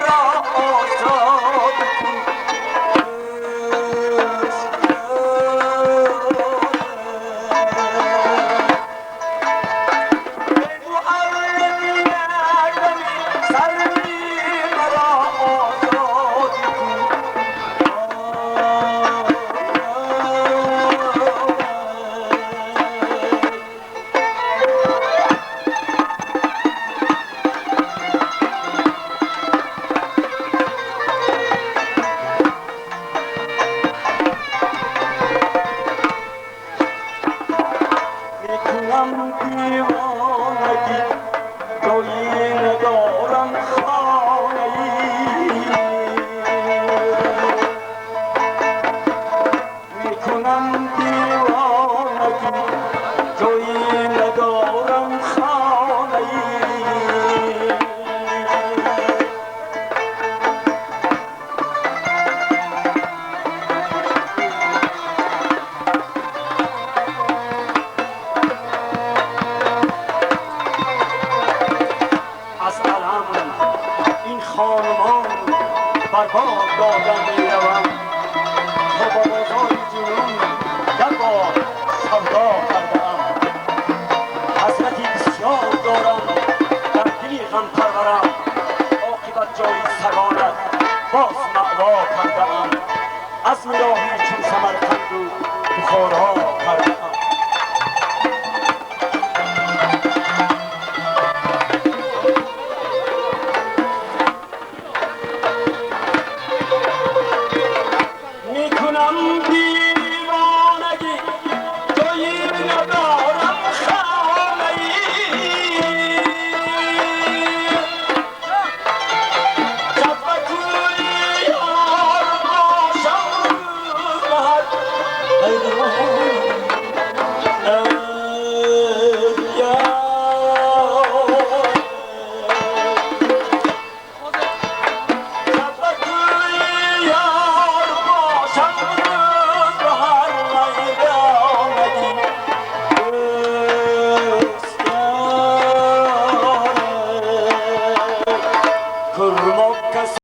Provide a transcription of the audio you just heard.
مرا آزاد کن. میکنم دیوانگی جایی ندارم خانه‌ای، میکنم دیوانگی جایی ندارم خانه‌ای. این خانمان برباد دادن میروم تا با بازار جنون در بار سودا کرده‌ام. حسرتی بسیار دارم در دلی غم پرورم، عاقبت جای سگانت باز مأوا کرده‌ام. عزم راهی چون سمرقند و بخارا کرده‌ام.